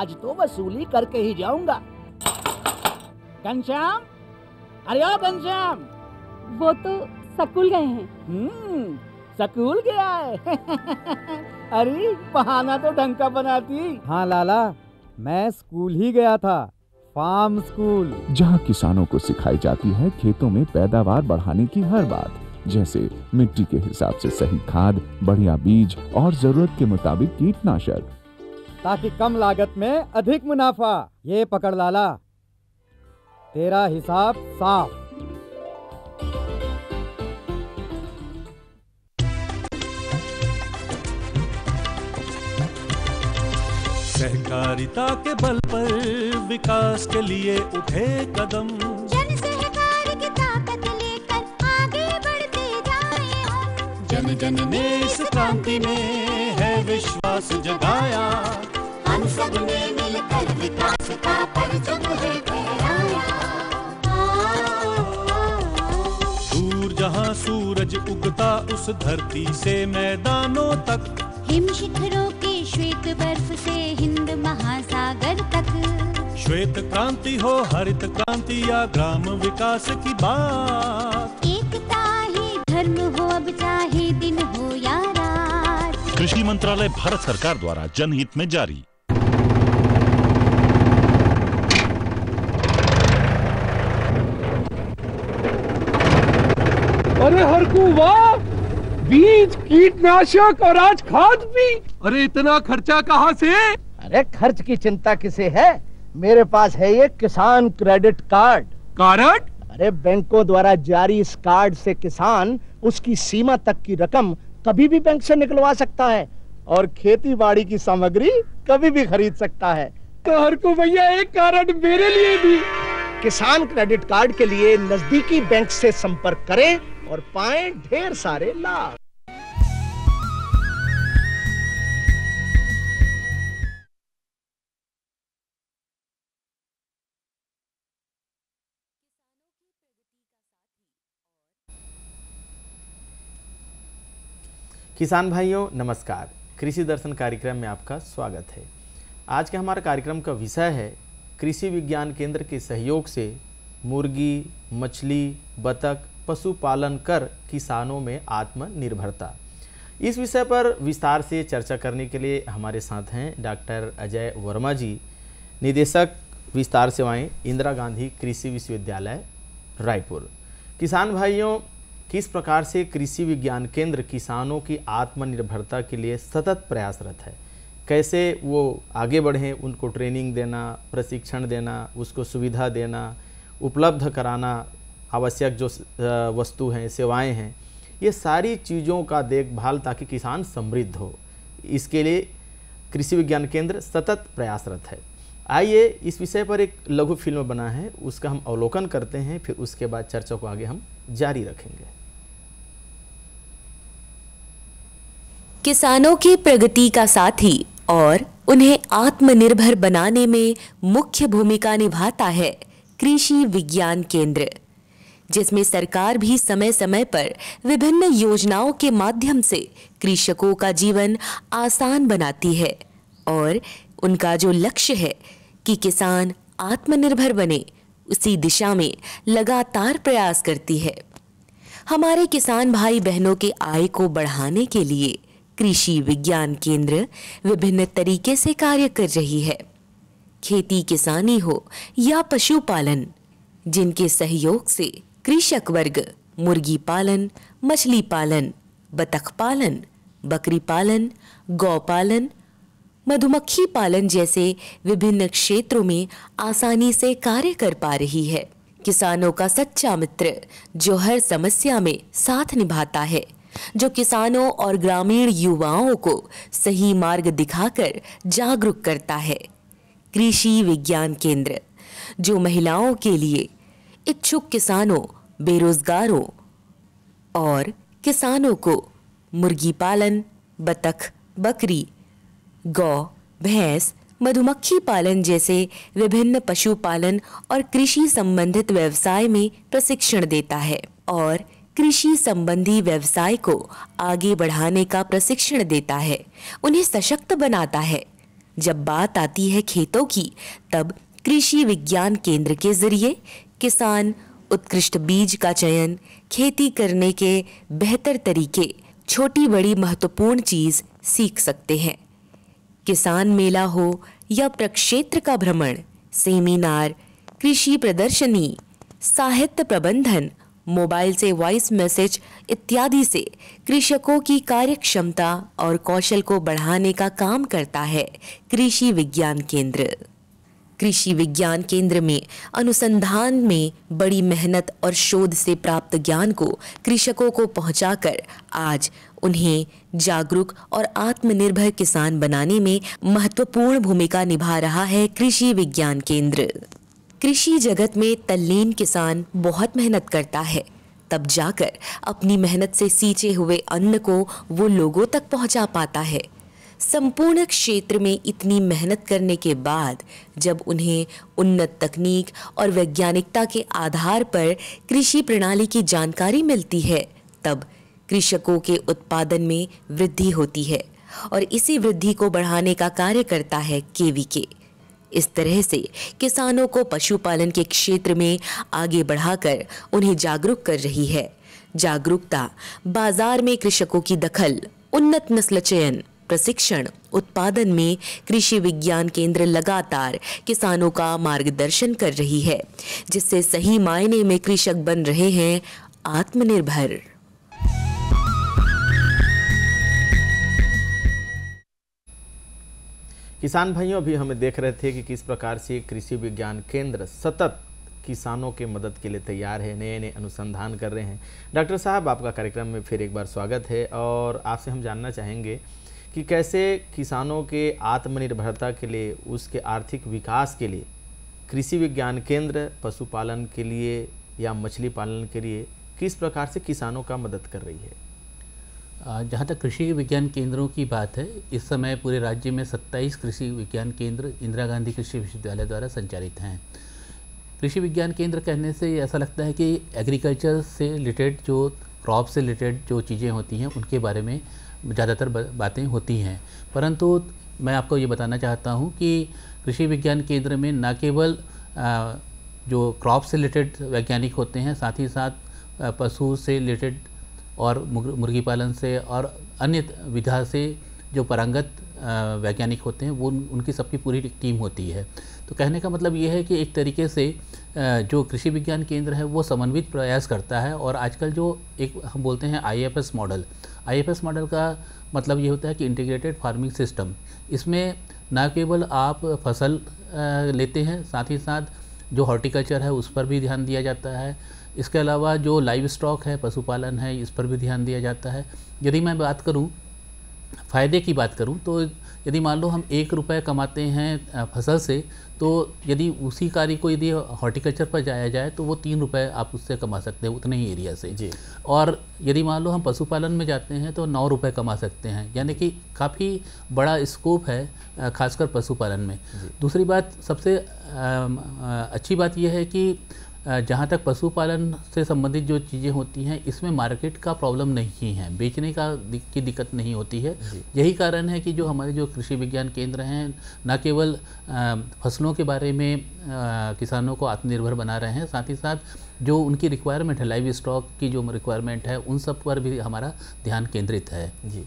आज तो वसूली करके ही जाऊंगा। घनश्याम, अरे ओ घनश्याम। वो तो स्कूल गए हैं। स्कूल गया है। अरे बहाना तो ढंग का बनाती। हाँ लाला, मैं स्कूल ही गया था, फार्म स्कूल, जहाँ किसानों को सिखाई जाती है खेतों में पैदावार बढ़ाने की हर बात, जैसे मिट्टी के हिसाब से सही खाद, बढ़िया बीज और जरूरत के मुताबिक कीटनाशक, ताकि कम लागत में अधिक मुनाफा। ये पकड़ लाला, तेरा हिसाब साफ। सहकारिता के बल पर विकास के लिए उठे कदम, जन सहकार की ताकत लेकर आगे बढ़ते जाएं हम। जन जन ने इस क्रांति में है विश्वास जगाया, हम सब ने मिलकर विकास का परचम है फहराया। दूर जहाँ सूरज उगता उस धरती से मैदानों तक, हिम शिखरों के श्वेत बर्फ से हिंद महासागर तक। श्वेत क्रांति हो हरित क्रांति या ग्राम विकास की बात, एकता ही धर्म हो अब चाहे दिन हो या रात। कृषि मंत्रालय भारत सरकार द्वारा जनहित में जारी। अरे हरकू वाह, बीज, कीटनाशक और आज खाद भी। अरे इतना खर्चा कहाँ से? अरे खर्च की चिंता किसे है, मेरे पास है ये किसान क्रेडिट कार्ड। कार्ड? अरे बैंकों द्वारा जारी इस कार्ड से किसान उसकी सीमा तक की रकम कभी भी बैंक से निकलवा सकता है और खेती बाड़ी की सामग्री कभी भी खरीद सकता है। तो हरकू भैया एक कार्ड मेरे लिए भी। किसान क्रेडिट कार्ड के लिए नजदीकी बैंक से संपर्क करें और पाएं ढेर सारे लाभ। किसान भाइयों नमस्कार, कृषि दर्शन कार्यक्रम में आपका स्वागत है। आज के हमारा कार्यक्रम का विषय है कृषि विज्ञान केंद्र के सहयोग से मुर्गी, मछली, बतख पशुपालन कर किसानों में आत्मनिर्भरता। इस विषय पर विस्तार से चर्चा करने के लिए हमारे साथ हैं डॉक्टर अजय वर्मा जी, निदेशक विस्तार सेवाएं, इंदिरा गांधी कृषि विश्वविद्यालय रायपुर। किसान भाइयों, किस प्रकार से कृषि विज्ञान केंद्र किसानों की आत्मनिर्भरता के लिए सतत प्रयासरत है, कैसे वो आगे बढ़ें, उनको ट्रेनिंग देना, प्रशिक्षण देना, उसको सुविधा देना, उपलब्ध कराना, आवश्यक जो वस्तु हैं, सेवाएं हैं, ये सारी चीज़ों का देखभाल ताकि किसान समृद्ध हो, इसके लिए कृषि विज्ञान केंद्र सतत प्रयासरत है। आइए इस विषय पर एक लघु फिल्म बना है, उसका हम अवलोकन करते हैं, फिर उसके बाद चर्चा को आगे हम जारी रखेंगे। किसानों की प्रगति का साथी और उन्हें आत्मनिर्भर बनाने में मुख्य भूमिका निभाता है कृषि विज्ञान केंद्र, जिसमें सरकार भी समय समय पर विभिन्न योजनाओं के माध्यम से कृषकों का जीवन आसान बनाती है और उनका जो लक्ष्य है कि किसान आत्मनिर्भर बने, उसी दिशा में लगातार प्रयास करती है। हमारे किसान भाई बहनों के आय को बढ़ाने के लिए कृषि विज्ञान केंद्र विभिन्न तरीके से कार्य कर रही है। खेती किसानी हो या पशुपालन, जिनके सहयोग से कृषक वर्ग मुर्गी पालन, मछली पालन, बतख पालन, बकरी पालन, गौ पालन, मधुमक्खी पालन जैसे विभिन्न क्षेत्रों में आसानी से कार्य कर पा रही है। किसानों का सच्चा मित्र जो हर समस्या में साथ निभाता है, जो किसानों और ग्रामीण युवाओं को सही मार्ग दिखाकर जागरूक करता है। कृषि विज्ञान केंद्र जो महिलाओं के लिए, इच्छुक किसानों, बेरोजगारों और किसानों को मुर्गी पालन, बतख, बकरी, गौ, भैंस, मधुमक्खी पालन जैसे विभिन्न पशुपालन और कृषि संबंधित व्यवसाय में प्रशिक्षण देता है और कृषि संबंधी व्यवसाय को आगे बढ़ाने का प्रशिक्षण देता है, उन्हें सशक्त बनाता है। जब बात आती है खेतों की, तब कृषि विज्ञान केंद्र के जरिए किसान उत्कृष्ट बीज का चयन, खेती करने के बेहतर तरीके, छोटी बड़ी महत्वपूर्ण चीज सीख सकते हैं। किसान मेला हो या प्रक्षेत्र का भ्रमण, सेमिनार, कृषि प्रदर्शनी, साहित्य प्रबंधन, मोबाइल से वॉइस मैसेज इत्यादि से कृषकों की कार्यक्षमता और कौशल को बढ़ाने का काम करता है कृषि विज्ञान केंद्र। कृषि विज्ञान केंद्र में अनुसंधान में बड़ी मेहनत और शोध से प्राप्त ज्ञान को कृषकों को पहुंचाकर आज उन्हें जागरूक और आत्मनिर्भर किसान बनाने में महत्वपूर्ण भूमिका निभा रहा है कृषि विज्ञान केंद्र। कृषि जगत में तल्लीन किसान बहुत मेहनत करता है, तब जाकर अपनी मेहनत से सींचे हुए अन्न को वो लोगों तक पहुंचा पाता है। संपूर्ण क्षेत्र में इतनी मेहनत करने के बाद जब उन्हें उन्नत तकनीक और वैज्ञानिकता के आधार पर कृषि प्रणाली की जानकारी मिलती है, तब कृषकों के उत्पादन में वृद्धि होती है और इसी वृद्धि को बढ़ाने का कार्य करता है केवीके। इस तरह से किसानों को पशुपालन के क्षेत्र में आगे बढ़ाकर उन्हें जागरूक कर रही है। जागरूकता, बाजार में कृषकों की दखल, उन्नत नस्ल चयन, प्रशिक्षण, उत्पादन में कृषि विज्ञान केंद्र लगातार किसानों का मार्गदर्शन कर रही है, जिससे सही मायने में कृषक बन रहे हैं आत्मनिर्भर। किसान भाइयों, अभी हमें देख रहे थे कि किस प्रकार से कृषि विज्ञान केंद्र सतत किसानों के मदद के लिए तैयार है, नए नए अनुसंधान कर रहे हैं। डॉक्टर साहब, आपका कार्यक्रम में फिर एक बार स्वागत है और आपसे हम जानना चाहेंगे कि कैसे किसानों के आत्मनिर्भरता के लिए, उसके आर्थिक विकास के लिए कृषि विज्ञान केंद्र पशुपालन के लिए या मछली पालन के लिए किस प्रकार से किसानों का मदद कर रही है? जहाँ तक कृषि विज्ञान केंद्रों की बात है, इस समय पूरे राज्य में 27 कृषि विज्ञान केंद्र इंदिरा गांधी कृषि विश्वविद्यालय द्वारा संचालित हैं। कृषि विज्ञान केंद्र कहने से ऐसा लगता है कि एग्रीकल्चर से रिलेटेड, जो क्रॉप से रिलेटेड जो चीज़ें होती हैं उनके बारे में ज़्यादातर बातें होती हैं, परंतु मैं आपको ये बताना चाहता हूँ कि कृषि विज्ञान केंद्र में न केवल जो क्रॉप से रिलेटेड वैज्ञानिक होते हैं, साथ ही साथ पशु से रिलेटेड और मुर्गी पालन से और अन्य विधा से जो पारंगत वैज्ञानिक होते हैं, वो उनकी सबकी पूरी टीम होती है। तो कहने का मतलब ये है कि एक तरीके से जो कृषि विज्ञान केंद्र है वो समन्वित प्रयास करता है। और आजकल जो एक हम बोलते हैं IFS मॉडल का मतलब ये होता है कि इंटीग्रेटेड फार्मिंग सिस्टम। इसमें न केवल आप फसल लेते हैं, साथ ही साथ जो हॉर्टिकल्चर है उस पर भी ध्यान दिया जाता है। इसके अलावा जो लाइव स्टॉक है, पशुपालन है, इस पर भी ध्यान दिया जाता है। यदि मैं बात करूं, फ़ायदे की बात करूं, तो यदि मान लो हम 1 रुपये कमाते हैं फसल से, तो यदि उसी कार्य को यदि हॉर्टिकल्चर पर जाया जाए तो वो 3 रुपये आप उससे कमा सकते हैं, उतने ही एरिया से जी। और यदि मान लो हम पशुपालन में जाते हैं तो 9 रुपये कमा सकते हैं, यानी कि काफ़ी बड़ा स्कोप है खासकर पशुपालन में। दूसरी बात, सबसे अच्छी बात यह है कि जहाँ तक पशुपालन से संबंधित जो चीज़ें होती हैं, इसमें मार्केट का प्रॉब्लम नहीं है, बेचने की दिक्कत नहीं होती है। यही कारण है कि जो हमारे जो कृषि विज्ञान केंद्र हैं, न केवल फसलों के बारे में किसानों को आत्मनिर्भर बना रहे हैं, साथ ही साथ जो उनकी रिक्वायरमेंट है, लाइव स्टॉक की जो रिक्वायरमेंट है, उन सब पर भी हमारा ध्यान केंद्रित है जी।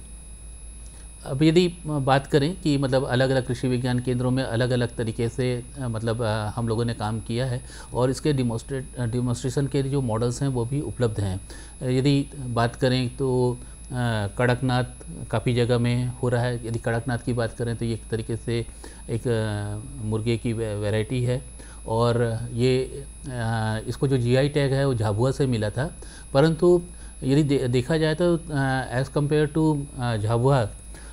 अब यदि बात करें कि मतलब अलग अलग कृषि विज्ञान केंद्रों में अलग अलग तरीके से मतलब हम लोगों ने काम किया है और इसके डिमॉन्स्ट्रेशन के जो मॉडल्स हैं वो भी उपलब्ध हैं। यदि बात करें तो कड़कनाथ काफ़ी जगह में हो रहा है। यदि कड़कनाथ की बात करें तो ये एक तरीके से एक मुर्गे की वैरायटी है और ये इसको जो GI टैग है वो झाबुआ से मिला था, परंतु यदि देखा जाए तो एज़ कम्पेयर टू झाबुआ,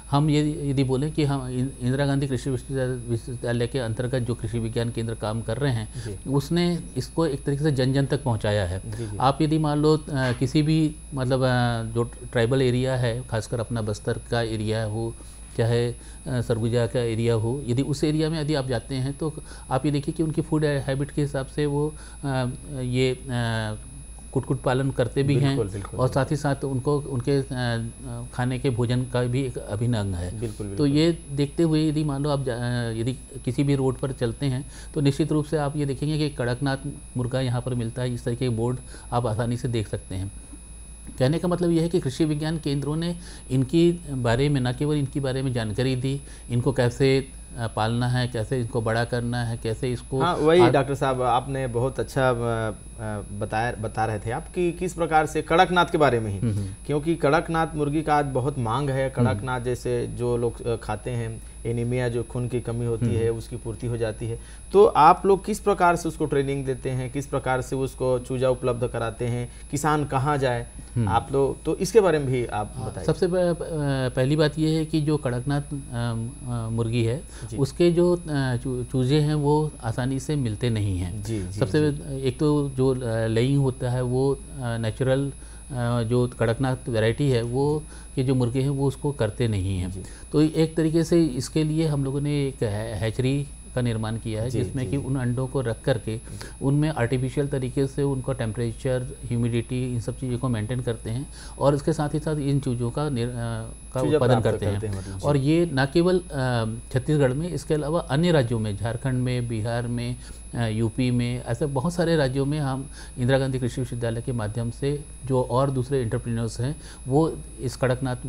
हम ये यदि बोलें कि हम इंदिरा गांधी कृषि विश्वविद्यालय के अंतर्गत जो कृषि विज्ञान केंद्र काम कर रहे हैं, उसने इसको एक तरीके से जन जन तक पहुंचाया है। आप यदि मान लो किसी भी मतलब जो ट्राइबल एरिया है, खासकर अपना बस्तर का एरिया हो, चाहे सरगुजा का एरिया हो, यदि उस एरिया में यदि आप जाते हैं तो आप ये देखिए कि उनकी फूड हैबिट के हिसाब से वो ये कुक्कुट पालन करते भी हैं, बिल्कुल, और साथ ही साथ उनको उनके खाने के भोजन का भी एक अभिन्न अंग है। बिल्कुल। तो ये देखते हुए यदि मान लो आप यदि किसी भी रोड पर चलते हैं तो निश्चित रूप से आप ये देखेंगे कि कड़कनाथ मुर्गा यहाँ पर मिलता है। इस तरह के बोर्ड आप आसानी से देख सकते हैं। कहने का मतलब यह है कि कृषि विज्ञान केंद्रों ने इनकी बारे में, न केवल इनकी बारे में जानकारी दी, इनको कैसे पालना है, कैसे इसको बड़ा करना है, कैसे इसको। हाँ, वही डॉक्टर साहब आपने बहुत अच्छा बता रहे थे आप कि किस प्रकार से कड़कनाथ के बारे में ही, क्योंकि कड़कनाथ मुर्गी का आज बहुत मांग है। कड़कनाथ जैसे जो लोग खाते हैं, एनीमिया जो खून की कमी होती है उसकी पूर्ति हो जाती है। तो आप लोग किस प्रकार से उसको ट्रेनिंग देते हैं, किस प्रकार से उसको चूजा उपलब्ध कराते हैं, किसान कहाँ जाए आप लोग, तो इसके बारे में भी आप बताइए। सबसे पहली बात यह है कि जो कड़कनाथ मुर्गी है उसके जो चूजे हैं वो आसानी से मिलते नहीं हैं। सबसे एक तो जो लेइंग होता है वो नेचुरल जो कड़कनाथ वैरायटी है वो के जो मुर्गे हैं वो उसको करते नहीं हैं। तो एक तरीके से इसके लिए हम लोगों ने एक हैचरी का निर्माण किया है, जिसमें कि उन अंडों को रख करके उनमें आर्टिफिशियल तरीके से उनका टेम्परेचर, ह्यूमिडिटी, इन सब चीज़ों को मेंटेन करते हैं और इसके साथ ही साथ इन चूज़ों का उत्पादन करते हैं। और ये न केवल छत्तीसगढ़ में, इसके अलावा अन्य राज्यों में, झारखंड में, बिहार में, यूपी में, ऐसे बहुत सारे राज्यों में हम इंदिरा गांधी कृषि विश्वविद्यालय के माध्यम से जो और दूसरे एंटरप्रेन्योर्स हैं वो इस कड़कनाथ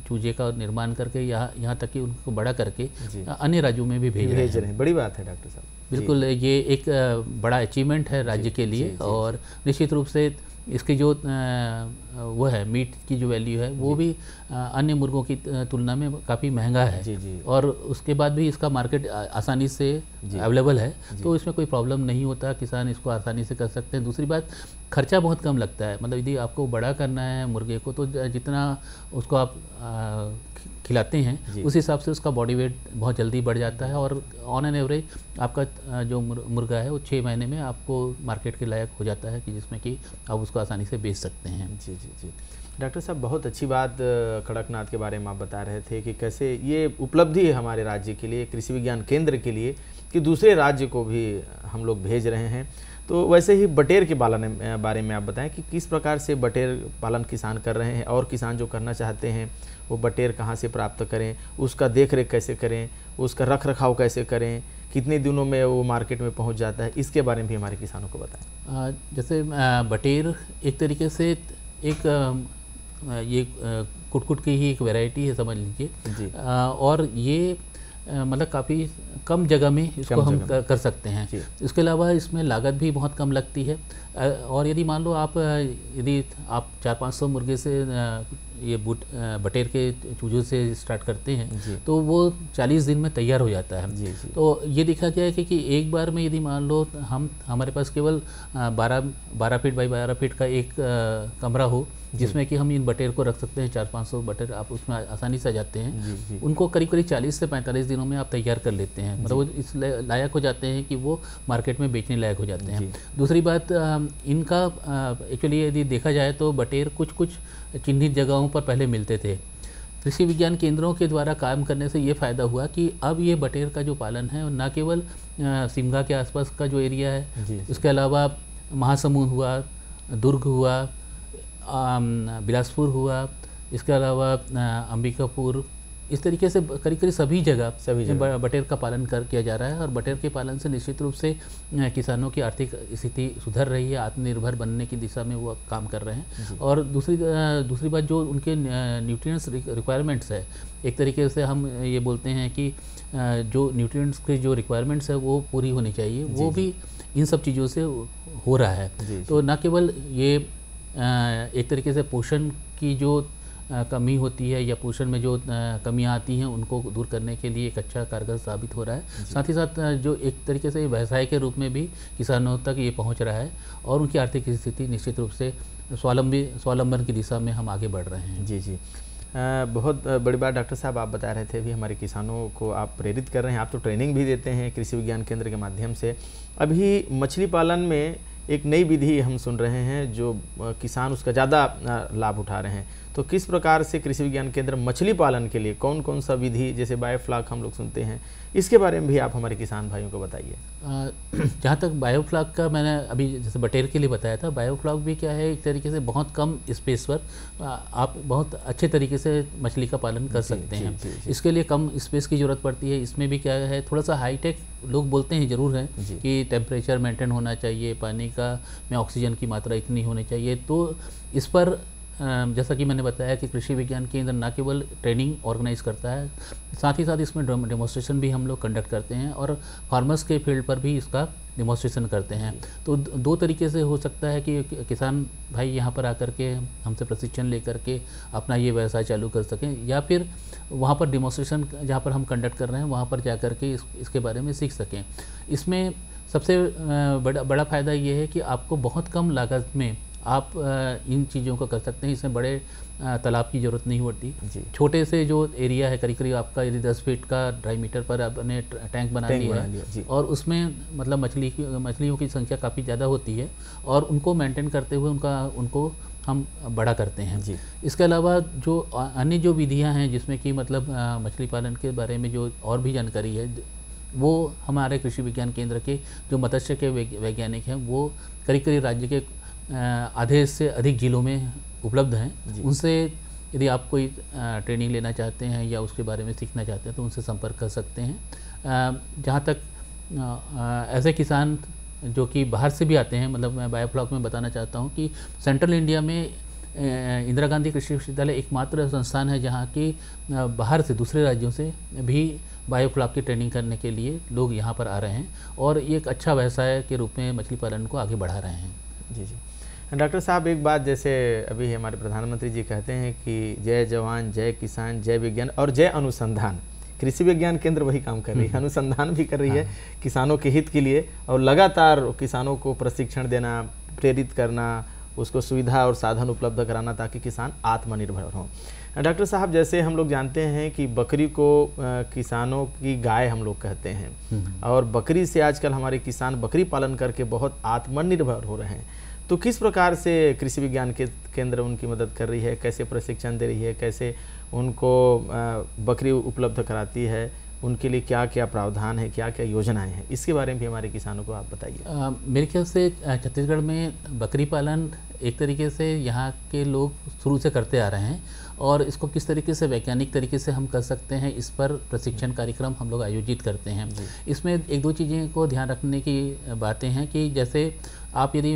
चूजे का निर्माण करके यहाँ तक कि उनको बड़ा करके अन्य राज्यों में भी भेज रहे हैं। बड़ी बात है डॉक्टर साहब। बिल्कुल, ये एक बड़ा अचीवमेंट है राज्य के लिए। और निश्चित रूप से इसकी जो वो है मीट की जो वैल्यू है वो भी अन्य मुर्गों की तुलना में काफ़ी महंगा है। और उसके बाद भी इसका मार्केट आसानी से अवेलेबल है, तो इसमें कोई प्रॉब्लम नहीं होता, किसान इसको आसानी से कर सकते हैं। दूसरी बात, खर्चा बहुत कम लगता है। मतलब यदि आपको बड़ा करना है मुर्गे को तो जितना उसको आप खिलाते हैं उस हिसाब से उसका बॉडी वेट बहुत जल्दी बढ़ जाता है और ऑन एन एवरेज आपका जो मुर्गा है वो 6 महीने में आपको मार्केट के लायक हो जाता है कि जिसमें कि आप उसको आसानी से बेच सकते हैं। जी। डॉक्टर साहब, बहुत अच्छी बात कड़कनाथ के बारे में आप बता रहे थे कि कैसे ये उपलब्धि है हमारे राज्य के लिए, कृषि विज्ञान केंद्र के लिए, कि दूसरे राज्य को भी हम लोग भेज रहे हैं। तो वैसे ही बटेर के पालन बारे में आप बताएं कि किस प्रकार से बटेर पालन किसान कर रहे हैं और किसान जो करना चाहते हैं वो बटेर कहाँ से प्राप्त करें, उसका देख रेख कैसे करें, उसका रख रखाव कैसे करें, कितने दिनों में वो मार्केट में पहुंच जाता है, इसके बारे में भी हमारे किसानों को बताएं। जैसे बटेर एक तरीके से एक ये कुक्कुट की ही एक वैरायटी है समझ लीजिए, और ये मतलब काफ़ी कम जगह में इसको हम कर सकते हैं। इसके अलावा इसमें लागत भी बहुत कम लगती है। और यदि मान लो आप 400-500 मुर्गे से ये बटेर के चूजों से स्टार्ट करते हैं तो वो 40 दिन में तैयार हो जाता है। तो ये देखा गया है कि एक बार में यदि मान लो हमारे पास केवल 12 फीट बाई 12 फीट का एक कमरा हो जिसमें कि हम इन बटेर को रख सकते हैं, 400-500 बटेर आप उसमें आसानी से आ जाते हैं। उनको करीब 40 से 45 दिनों में आप तैयार कर लेते हैं। मतलब वो इस लायक हो जाते हैं कि वो मार्केट में बेचने लायक हो जाते हैं। दूसरी बात, इनका एक्चुअली यदि देखा जाए तो बटेर कुछ चिन्हित जगहों पर पहले मिलते थे। कृषि विज्ञान केंद्रों के द्वारा काम करने से ये फ़ायदा हुआ कि अब ये बटेर का जो पालन है न केवल सिमगा के आसपास का जो एरिया है, इसके अलावा महासमुंद हुआ, दुर्ग हुआ, बिलासपुर हुआ, इसके अलावा अंबिकापुर, इस तरीके से करीब सभी जगह बटेर का पालन किया जा रहा है। और बटेर के पालन से निश्चित रूप से किसानों की आर्थिक स्थिति सुधर रही है, आत्मनिर्भर बनने की दिशा में वो काम कर रहे हैं। और दूसरी बात, जो उनके न्यूट्रिएंट्स रिक्वायरमेंट्स है, एक तरीके से हम ये बोलते हैं कि जो न्यूट्रिएंट्स के जो रिक्वायरमेंट्स है वो पूरी होनी चाहिए, वो भी इन सब चीज़ों से हो रहा है। तो न केवल ये एक तरीके से पोषण की जो कमी होती है या पोषण में जो कमियां आती हैं उनको दूर करने के लिए एक अच्छा कारगर साबित हो रहा है। साथ ही साथ जो एक तरीके से व्यवसाय के रूप में भी किसानों तक ये पहुंच रहा है और उनकी आर्थिक स्थिति निश्चित रूप से स्वावलंबन की दिशा में हम आगे बढ़ रहे हैं। जी। बहुत बड़ी बात डॉक्टर साहब आप बता रहे थे, भी हमारे किसानों को आप प्रेरित कर रहे हैं, आप तो ट्रेनिंग भी देते हैं कृषि विज्ञान केंद्र के माध्यम से। अभी मछली पालन में एक नई विधि हम सुन रहे हैं जो किसान उसका ज़्यादा लाभ उठा रहे हैं। तो किस प्रकार से कृषि विज्ञान केंद्र मछली पालन के लिए कौन कौन सा विधि, जैसे बायोफ्लॉक हम लोग सुनते हैं, इसके बारे में भी आप हमारे किसान भाइयों को बताइए। जहाँ तक बायोफ्लॉक का मैंने अभी जैसे बटेर के लिए बताया था, बायोफ्लॉक भी क्या है, एक तरीके से बहुत कम स्पेस पर आप बहुत अच्छे तरीके से मछली का पालन कर सकते हैं। इसके लिए कम स्पेस की ज़रूरत पड़ती है। इसमें भी क्या है, थोड़ा सा हाईटेक लोग बोलते हैं ज़रूर है कि टेम्परेचर मेंटेन होना चाहिए, पानी का में ऑक्सीजन की मात्रा इतनी होनी चाहिए। तो इस पर जैसा कि मैंने बताया कि कृषि विज्ञान केंद्र न केवल ट्रेनिंग ऑर्गेनाइज करता है, साथ ही साथ इसमें डेमोन्स्ट्रेशन भी हम लोग कंडक्ट करते हैं और फार्मर्स के फील्ड पर भी इसका डेमोन्स्ट्रेशन करते हैं। तो दो तरीके से हो सकता है कि किसान भाई यहाँ पर आकर के हमसे प्रशिक्षण लेकर के अपना ये व्यवसाय चालू कर सकें, या फिर वहाँ पर डेमोन्स्ट्रेशन जहाँ पर हम कंडक्ट कर रहे हैं वहाँ पर जा कर के इसके बारे में सीख सकें। इसमें सबसे बड़ा फ़ायदा ये है कि आपको बहुत कम लागत में आप इन चीज़ों को कर सकते हैं। इसमें बड़े तालाब की ज़रूरत नहीं होती। छोटे से जो एरिया है, करीब करीब आपका यदि 10 फीट का 2.5 मीटर पर आपने टैंक बना लिया है और उसमें मतलब मछलियों की संख्या काफ़ी ज़्यादा होती है और उनको मेंटेन करते हुए उनको हम बड़ा करते हैं। इसके अलावा जो अन्य जो विधियाँ हैं जिसमें कि मतलब मछली पालन के बारे में जो और भी जानकारी है, वो हमारे कृषि विज्ञान केंद्र के जो मत्स्य के वैज्ञानिक हैं वो करीब राज्य के आधे से अधिक जिलों में उपलब्ध हैं। उनसे यदि आप कोई ट्रेनिंग लेना चाहते हैं या उसके बारे में सीखना चाहते हैं तो उनसे संपर्क कर सकते हैं। जहाँ तक ऐसे किसान जो कि बाहर से भी आते हैं, मतलब मैं बायोफ्लॉक में बताना चाहता हूँ कि सेंट्रल इंडिया में इंदिरा गांधी कृषि विश्वविद्यालय एकमात्र संस्थान है जहाँ की बाहर से दूसरे राज्यों से भी बायोफ्लॉक की ट्रेनिंग करने के लिए लोग यहाँ पर आ रहे हैं और एक अच्छा व्यवसाय के रूप में मछली पालन को आगे बढ़ा रहे हैं। जी। डॉक्टर साहब, एक बात, जैसे अभी हमारे प्रधानमंत्री जी कहते हैं कि जय जवान जय किसान जय विज्ञान और जय अनुसंधान, कृषि विज्ञान केंद्र वही काम कर रही है, अनुसंधान भी कर रही है किसानों के हित के लिए और लगातार किसानों को प्रशिक्षण देना, प्रेरित करना, उसको सुविधा और साधन उपलब्ध कराना ताकि किसान आत्मनिर्भर हों। डॉक्टर साहब, जैसे हम लोग जानते हैं कि बकरी को किसानों की गाय हम लोग कहते हैं और बकरी से आजकल हमारे किसान बकरी पालन करके बहुत आत्मनिर्भर हो रहे हैं। तो किस प्रकार से कृषि विज्ञान के केंद्र उनकी मदद कर रही है, कैसे प्रशिक्षण दे रही है, कैसे उनको बकरी उपलब्ध कराती है, उनके लिए क्या क्या प्रावधान है, क्या क्या योजनाएं हैं, इसके बारे में भी हमारे किसानों को आप बताइए। मेरे ख्याल से छत्तीसगढ़ में बकरी पालन एक तरीके से यहाँ के लोग शुरू से करते आ रहे हैं और इसको किस तरीके से वैज्ञानिक तरीके से हम कर सकते हैं, इस पर प्रशिक्षण कार्यक्रम हम लोग आयोजित करते हैं। इसमें एक दो चीज़ें को ध्यान रखने की बातें हैं कि जैसे आप यदि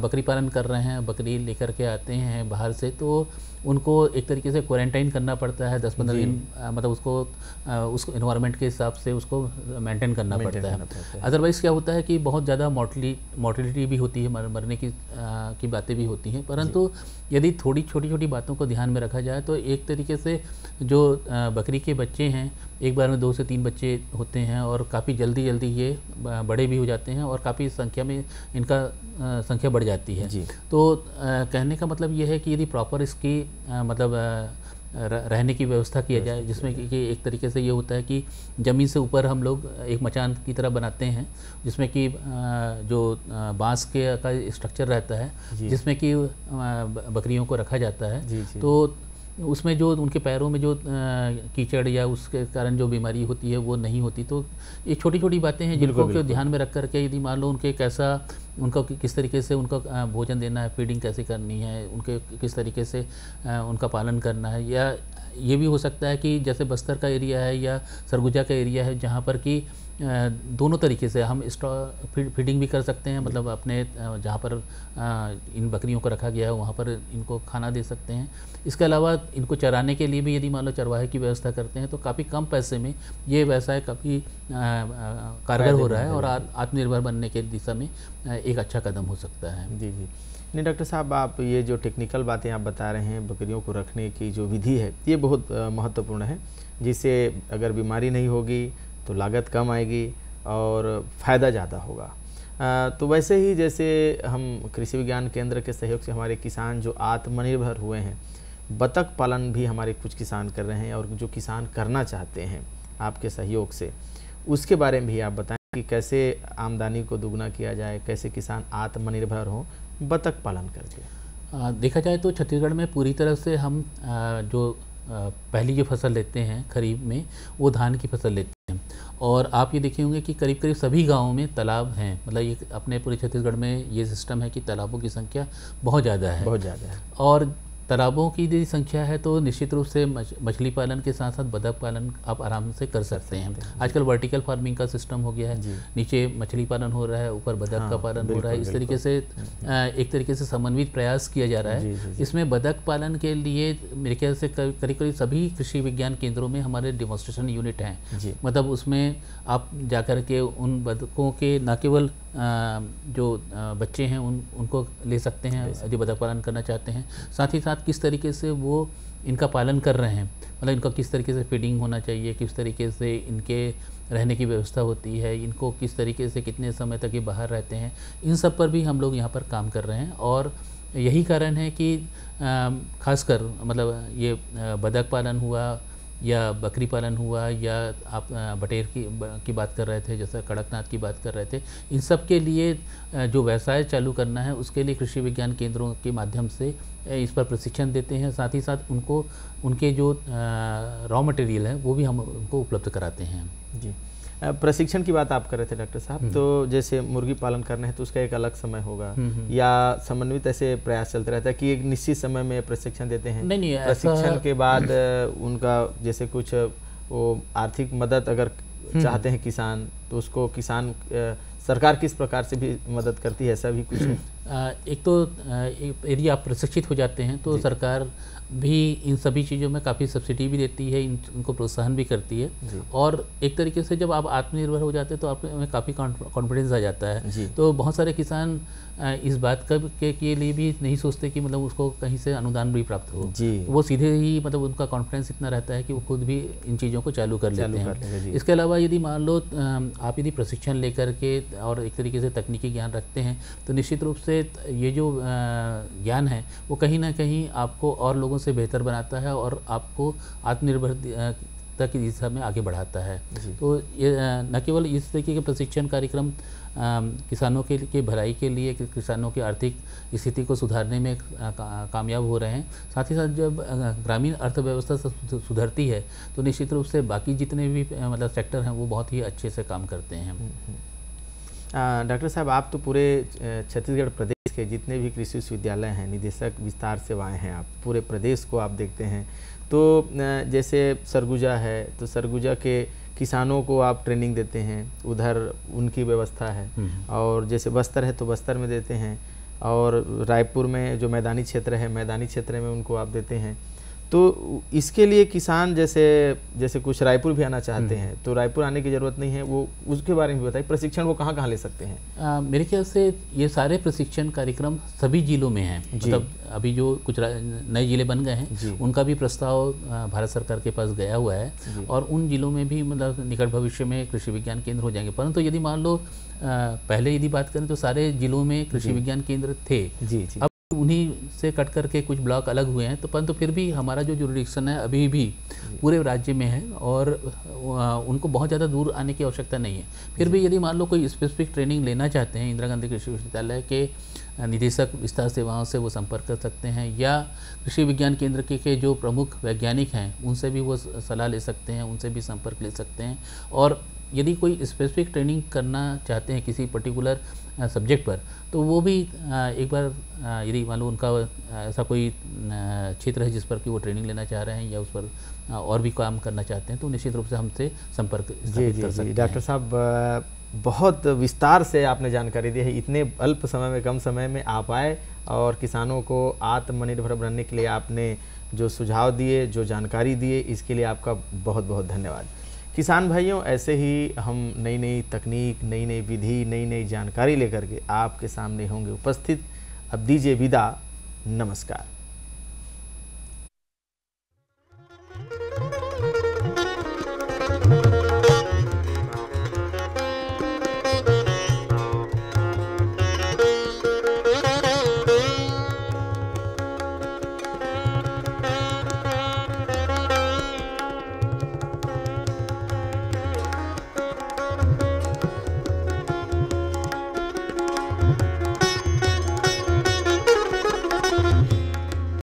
बकरी पालन कर रहे हैं, बकरी लेकर के आते हैं बाहर से, तो उनको एक तरीके से क्वारंटाइन करना पड़ता है 10-15 दिन, मतलब उसको इन्वायरमेंट के हिसाब से उसको मेंटेन करना पड़ता है। अदरवाइज़ क्या होता है कि बहुत ज़्यादा मॉर्टिलिटी भी होती है, मरने की बातें भी होती हैं। परंतु यदि थोड़ी छोटी बातों को ध्यान में रखा जाए तो एक तरीके से जो बकरी के बच्चे हैं, एक बार में 2 से 3 बच्चे होते हैं और काफ़ी जल्दी ये बड़े भी हो जाते हैं और काफ़ी संख्या में इनका संख्या बढ़ जाती है। तो कहने का मतलब ये है कि यदि प्रॉपर इसकी मतलब रहने की व्यवस्था किया जाए, जिसमें कि एक तरीके से ये होता है कि ज़मीन से ऊपर हम लोग एक मचान की तरह बनाते हैं जिसमें कि जो बांस के का स्ट्रक्चर रहता है जिसमें कि बकरियों को रखा जाता है। तो उसमें जो उनके पैरों में जो कीचड़ या उसके कारण जो बीमारी होती है वो नहीं होती। तो ये छोटी बातें हैं जिनको ध्यान में रख करके यदि मान लो उनके उनका किस तरीके से उनका भोजन देना है, फीडिंग कैसे करनी है, उनके किस तरीके से उनका पालन करना है, या ये भी हो सकता है कि जैसे बस्तर का एरिया है या सरगुजा का एरिया है जहाँ पर कि दोनों तरीके से हम फीडिंग भी कर सकते हैं, मतलब अपने जहाँ पर इन बकरियों को रखा गया है वहाँ पर इनको खाना दे सकते हैं। इसके अलावा इनको चराने के लिए भी यदि मान लो चरवाहे की व्यवस्था करते हैं तो काफ़ी कम पैसे में ये व्यवसाय काफ़ी कारगर हो रहा है और आत्मनिर्भर बनने के दिशा में एक अच्छा कदम हो सकता है। जी। नहीं डॉक्टर साहब, आप ये जो टेक्निकल बातें आप बता रहे हैं, बकरियों को रखने की जो विधि है ये बहुत महत्वपूर्ण है, जिससे अगर बीमारी नहीं होगी तो लागत कम आएगी और फ़ायदा ज़्यादा होगा। तो वैसे ही जैसे हम कृषि विज्ञान केंद्र के सहयोग से हमारे किसान जो आत्मनिर्भर हुए हैं, बतख पालन भी हमारे कुछ किसान कर रहे हैं और जो किसान करना चाहते हैं आपके सहयोग से, उसके बारे में भी आप बताएं। कि कैसे आमदनी को दुगना किया जाए, कैसे किसान आत्मनिर्भर हो बतख पालन करके। देखा जाए तो छत्तीसगढ़ में पूरी तरह से हम जो पहली जो फसल लेते हैं खरीफ में, वो धान की फसल लेते हैं। और आप ये देखे होंगे कि करीब करीब सभी गांवों में तालाब हैं। मतलब ये अपने पूरे छत्तीसगढ़ में ये सिस्टम है कि तालाबों की संख्या बहुत ज़्यादा है, बहुत ज़्यादा है। और तालाबों की यदि संख्या है तो निश्चित रूप से मछली पालन के साथ साथ बतख पालन आप आराम से कर सकते हैं। आजकल वर्टिकल फार्मिंग का सिस्टम हो गया है, नीचे मछली पालन हो रहा है, ऊपर बतख का पालन हो रहा है। इस तरीके से एक तरीके से समन्वित प्रयास किया जा रहा है। इसमें बतख पालन के लिए मेरे ख्याल से करीब करीब सभी कृषि विज्ञान केंद्रों में हमारे डेमोन्स्ट्रेशन यूनिट हैं। मतलब उसमें आप जाकर के उन बतखों के न केवल जो बच्चे हैं उनको ले सकते हैं यदि बतख पालन करना चाहते हैं, साथ ही साथ किस तरीके से वो इनका पालन कर रहे हैं, मतलब इनका किस तरीके से फीडिंग होना चाहिए, किस तरीके से इनके रहने की व्यवस्था होती है, इनको किस तरीके से कितने समय तक ये बाहर रहते हैं, इन सब पर भी हम लोग यहाँ पर काम कर रहे हैं। और यही कारण है कि खासकर मतलब ये बतख पालन हुआ या बकरी पालन हुआ या आप बटेर की बात कर रहे थे, जैसा कड़कनाथ की बात कर रहे थे, इन सब के लिए जो व्यवसाय चालू करना है उसके लिए कृषि विज्ञान केंद्रों के माध्यम से इस पर प्रशिक्षण देते हैं। साथ ही साथ उनको उनके जो रॉ मटेरियल है वो भी हम उनको उपलब्ध कराते हैं। जी, प्रशिक्षण की बात आप कर रहे थे डॉक्टर साहब, तो जैसे मुर्गी पालन करना है तो उसका एक अलग समय होगा या समन्वित ऐसे प्रयास चलते रहता है कि एक निश्चित समय में प्रशिक्षण देते हैं? नहीं, प्रशिक्षण के बाद उनका जैसे कुछ वो आर्थिक मदद अगर चाहते हैं किसान तो उसको किसान सरकार किस प्रकार से भी मदद करती है, ऐसा भी कुछ है? एक तो यदि आप प्रशिक्षित हो जाते हैं तो सरकार भी इन सभी चीज़ों में काफ़ी सब्सिडी भी देती है, इनको प्रोत्साहन भी करती है। और एक तरीके से जब आप आत्मनिर्भर हो जाते हैं तो आप में काफ़ी कॉन्फिडेंस आ जाता है। तो बहुत सारे किसान इस बात के लिए भी नहीं सोचते कि मतलब उसको कहीं से अनुदान भी प्राप्त हो, वो सीधे ही मतलब उनका कॉन्फिडेंस इतना रहता है कि वो खुद भी इन चीज़ों को चालू कर लेते हैं। इसके अलावा यदि मान लो आप यदि प्रशिक्षण लेकर के और एक तरीके से तकनीकी ज्ञान रखते हैं तो निश्चित रूप से ये जो ज्ञान है वो कहीं ना कहीं आपको और लोगों से बेहतर बनाता है और आपको आत्मनिर्भरता की दिशा में आगे बढ़ाता है। तो ये न केवल इस तरीके के प्रशिक्षण कार्यक्रम किसानों के भलाई के लिए, किसानों की आर्थिक स्थिति को सुधारने में कामयाब हो रहे हैं, साथ ही साथ जब ग्रामीण अर्थव्यवस्था सुधरती है तो निश्चित रूप से बाकी जितने भी मतलब सेक्टर हैं वो बहुत ही अच्छे से काम करते हैं। डॉक्टर साहब, आप तो पूरे छत्तीसगढ़ प्रदेश के जितने भी कृषि विश्वविद्यालय हैं, निदेशक विस्तार सेवाएं हैं, आप पूरे प्रदेश को आप देखते हैं। तो जैसे सरगुजा है तो सरगुजा के किसानों को आप ट्रेनिंग देते हैं, उधर उनकी व्यवस्था है, और जैसे बस्तर है तो बस्तर में देते हैं, और रायपुर में जो मैदानी क्षेत्र है मैदानी क्षेत्र में उनको आप देते हैं। तो इसके लिए किसान जैसे कुछ रायपुर भी आना चाहते हैं तो रायपुर आने की ज़रूरत नहीं है, वो उसके बारे में भी बताइए। प्रशिक्षण वो कहाँ ले सकते हैं? मेरे ख्याल से ये सारे प्रशिक्षण कार्यक्रम सभी जिलों में हैं। मतलब अभी जो कुछ नए जिले बन गए हैं उनका भी प्रस्ताव भारत सरकार के पास गया हुआ है, और उन जिलों में भी मतलब निकट भविष्य में कृषि विज्ञान केंद्र हो जाएंगे। परंतु यदि मान लो पहले यदि बात करें तो सारे जिलों में कृषि विज्ञान केंद्र थे, अब उन्हीं से कट करके कुछ ब्लॉक अलग हुए हैं। तो परंतु फिर भी हमारा जो जुरिडिक्शन है अभी भी पूरे राज्य में है, और उनको बहुत ज़्यादा दूर आने की आवश्यकता नहीं है। फिर भी यदि मान लो कोई स्पेसिफिक ट्रेनिंग लेना चाहते हैं, इंदिरा गांधी कृषि विश्वविद्यालय के निदेशक विस्तार सेवाओं से वो संपर्क कर सकते हैं, या कृषि विज्ञान केंद्र के जो प्रमुख वैज्ञानिक हैं उनसे भी वो सलाह ले सकते हैं, उनसे भी संपर्क ले सकते हैं। और यदि कोई स्पेसिफिक ट्रेनिंग करना चाहते हैं किसी पर्टिकुलर सब्जेक्ट पर तो वो भी एक बार यदि मान लो उनका ऐसा कोई क्षेत्र है जिस पर कि वो ट्रेनिंग लेना चाह रहे हैं या उस पर और भी काम करना चाहते हैं तो निश्चित रूप से हमसे संपर्क कर सकते हैं। डॉक्टर साहब, बहुत विस्तार से आपने जानकारी दी है, इतने अल्प समय में कम समय में आप आए और किसानों को आत्मनिर्भर बनने के लिए आपने जो सुझाव दिए, जो जानकारी दिए, इसके लिए आपका बहुत बहुत धन्यवाद। किसान भाइयों, ऐसे ही हम नई नई तकनीक, नई नई विधि, नई नई जानकारी लेकर के आपके सामने होंगे उपस्थित। अब दीजिए विदा, नमस्कार।